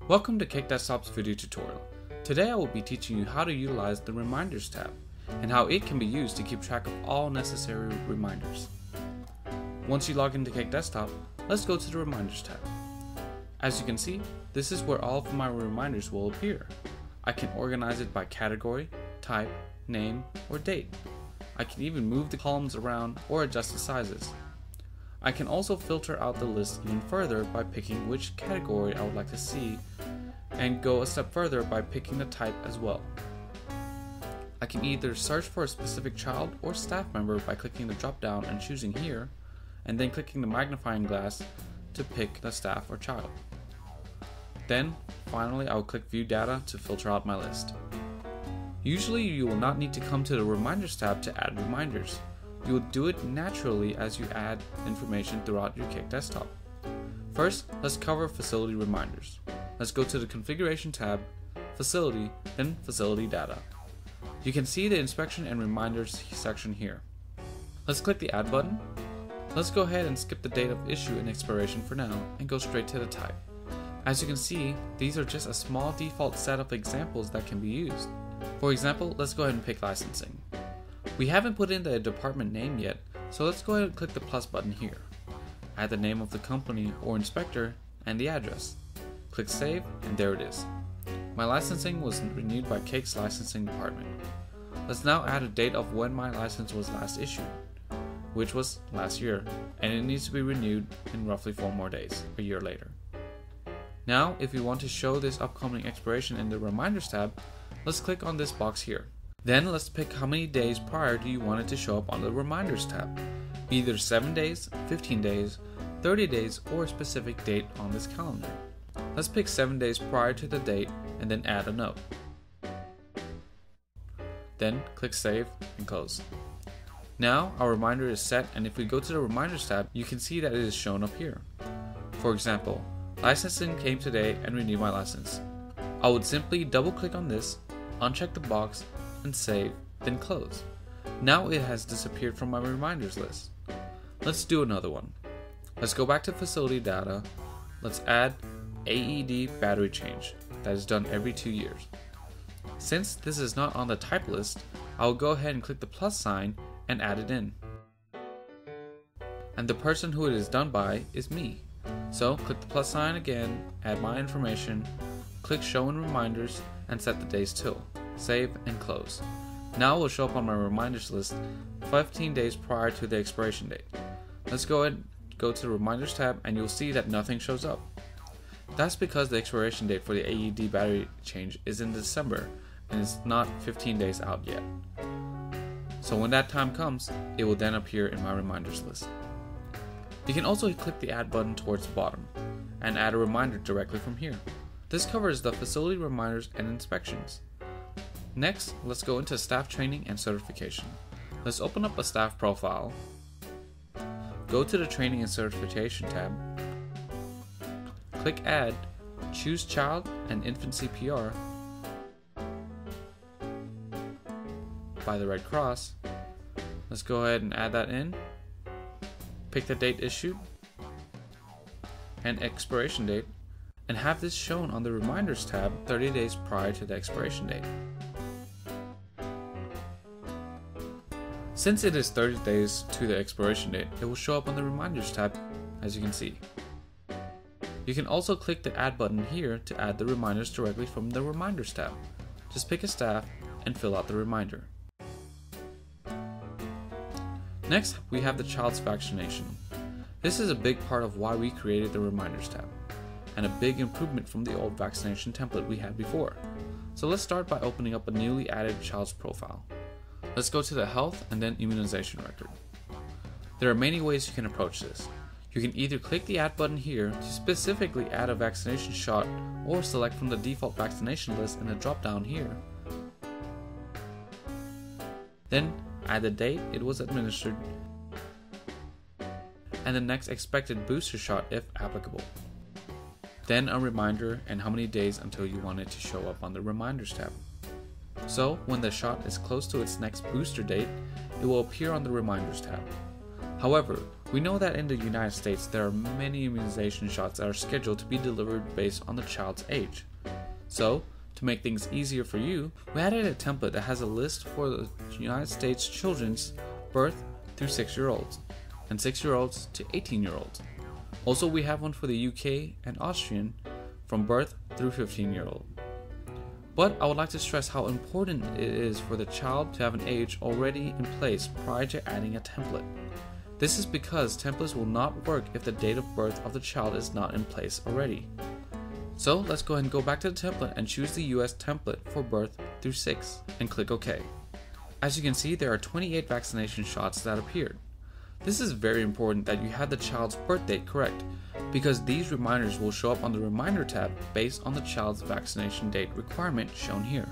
Welcome to Cake Desktop's video tutorial. Today I will be teaching you how to utilize the Reminders tab and how it can be used to keep track of all necessary reminders. Once you log into Cake Desktop, let's go to the Reminders tab. As you can see, this is where all of my reminders will appear. I can organize it by category, type, name, or date. I can even move the columns around or adjust the sizes. I can also filter out the list even further by picking which category I would like to see, and go a step further by picking the type as well. I can either search for a specific child or staff member by clicking the drop down and choosing here, and then clicking the magnifying glass to pick the staff or child. Then, finally, I will click View Data to filter out my list. Usually you will not need to come to the Reminders tab to add reminders. You will do it naturally as you add information throughout your Cake Desktop. First, let's cover Facility Reminders. Let's go to the Configuration tab, Facility, then Facility Data. You can see the Inspection and Reminders section here. Let's click the Add button. Let's go ahead and skip the date of issue and expiration for now and go straight to the type. As you can see, these are just a small default set of examples that can be used. For example, let's go ahead and pick licensing. We haven't put in the department name yet, so let's go ahead and click the plus button here. Add the name of the company or inspector and the address. Click Save, and there it is. My licensing was renewed by Cake's licensing department. Let's now add a date of when my license was last issued, which was last year, and it needs to be renewed in roughly 4 more days, a year later. Now, if we want to show this upcoming expiration in the Reminders tab, let's click on this box here. Then let's pick how many days prior do you want it to show up on the Reminders tab. Either 7 days, 15 days, 30 days, or a specific date on this calendar. Let's pick 7 days prior to the date and then add a note. Then click Save and Close. Now our reminder is set, and if we go to the Reminders tab, you can see that it is shown up here. For example, licensing came today and renewed my license. I would simply double click on this, uncheck the box, and save, then close. Now it has disappeared from my reminders list. Let's do another one. Let's go back to Facility Data. Let's add AED battery change that is done every 2 years. Since this is not on the type list, I will go ahead and click the plus sign and add it in. And the person who it is done by is me. So click the plus sign again, add my information, click Show in Reminders, and set the days till. Save and close. Now it will show up on my reminders list 15 days prior to the expiration date. Let's go ahead and go to the Reminders tab, and you'll see that nothing shows up. That's because the expiration date for the AED battery change is in December and it's not 15 days out yet. So when that time comes, it will then appear in my reminders list. You can also click the Add button towards the bottom and add a reminder directly from here. This covers the facility reminders and inspections. Next, let's go into staff training and certification. Let's open up a staff profile, go to the training and certification tab, click Add, choose Child and Infant CPR by the Red Cross. Let's go ahead and add that in, pick the date issued and expiration date, and have this shown on the Reminders tab 30 days prior to the expiration date. Since it is 30 days to the expiration date, it will show up on the Reminders tab, as you can see. You can also click the Add button here to add the reminders directly from the Reminders tab. Just pick a staff and fill out the reminder. Next, we have the child's vaccination. This is a big part of why we created the Reminders tab, and a big improvement from the old vaccination template we had before. So let's start by opening up a newly added child's profile. Let's go to the health and then immunization record. There are many ways you can approach this. You can either click the Add button here to specifically add a vaccination shot, or select from the default vaccination list in the drop down here. Then add the date it was administered and the next expected booster shot if applicable. Then a reminder and how many days until you want it to show up on the Reminders tab. So when the shot is close to its next booster date, it will appear on the Reminders tab. However, We know that in the United States there are many immunization shots that are scheduled to be delivered based on the child's age. So, to make things easier for you, we added a template that has a list for the United States children's birth through 6-year-olds and 6-year-olds to 18-year-olds. Also, we have one for the UK and Austrian from birth through 15-year-old. But I would like to stress how important it is for the child to have an age already in place prior to adding a template. This is because templates will not work if the date of birth of the child is not in place already. So let's go ahead and go back to the template and choose the US template for birth through 6 and click OK. As you can see, there are 28 vaccination shots that appeared. This is very important that you have the child's birth date correct, because these reminders will show up on the Reminder tab based on the child's vaccination date requirement shown here.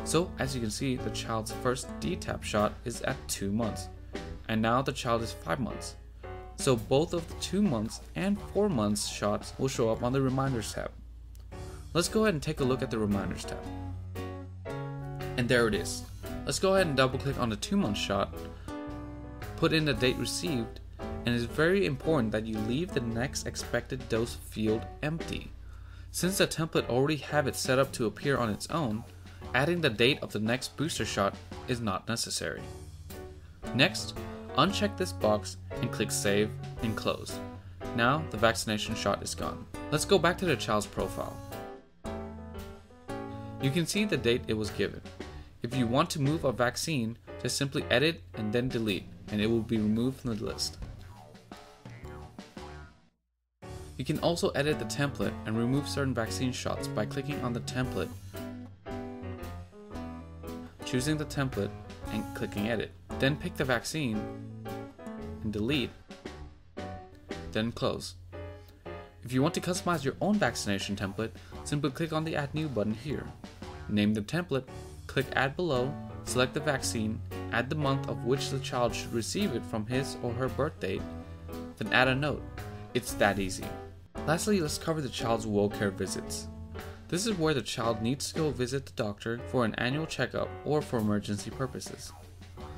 So as you can see, the child's first DTaP shot is at 2 months, and now the child is 5 months. So both of the 2 months and 4 months shots will show up on the Reminders tab. Let's go ahead and take a look at the Reminders tab. And there it is. Let's go ahead and double click on the 2-month shot, put in the date received, and it's very important that you leave the next expected dose field empty. Since the template already have it set up to appear on its own, adding the date of the next booster shot is not necessary. Next, uncheck this box and click Save and Close. Now the vaccination shot is gone. Let's go back to the child's profile. You can see the date it was given. If you want to move a vaccine, just simply edit and then delete, and it will be removed from the list. You can also edit the template and remove certain vaccine shots by clicking on the template, choosing the template and clicking edit. Then pick the vaccine and delete, then close. If you want to customize your own vaccination template, simply click on the Add New button here. Name the template, click Add Below, select the vaccine, add the month of which the child should receive it from his or her birth date, then add a note. It's that easy. Lastly, let's cover the child's WellCare visits. This is where the child needs to go visit the doctor for an annual checkup or for emergency purposes.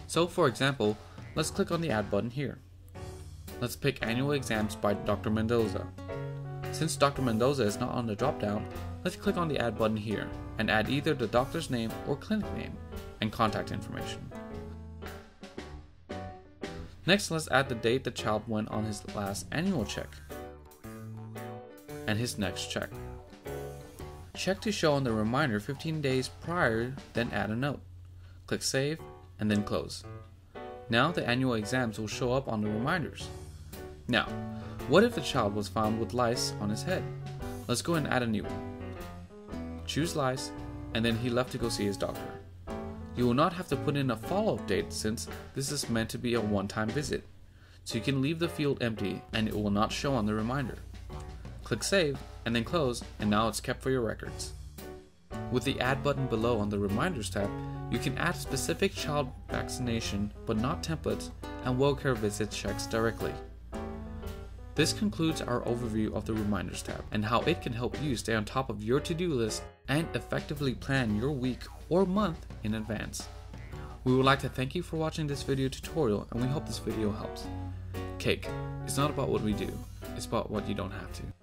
So for example, let's click on the Add button here. Let's pick Annual Exams by Dr. Mendoza. Since Dr. Mendoza is not on the drop-down, let's click on the Add button here and add either the doctor's name or clinic name and contact information. Next, let's add the date the child went on his last annual check and his next check. Check to show on the reminder 15 days prior, then add a note. Click Save and then Close. Now the annual exams will show up on the reminders. Now, what if the child was found with lice on his head? Let's go and add a new one. Choose lice, and then he left to go see his doctor. You will not have to put in a follow-up date since this is meant to be a one-time visit, so you can leave the field empty and it will not show on the reminder. Click Save and then Close, and now it's kept for your records. With the Add button below on the Reminders tab, you can add specific child vaccination but not templates and WellCare visit checks directly. This concludes our overview of the Reminders tab and how it can help you stay on top of your to-do list and effectively plan your week or month in advance. We would like to thank you for watching this video tutorial, and we hope this video helps. Cake, it's not about what we do, it's about what you don't have to.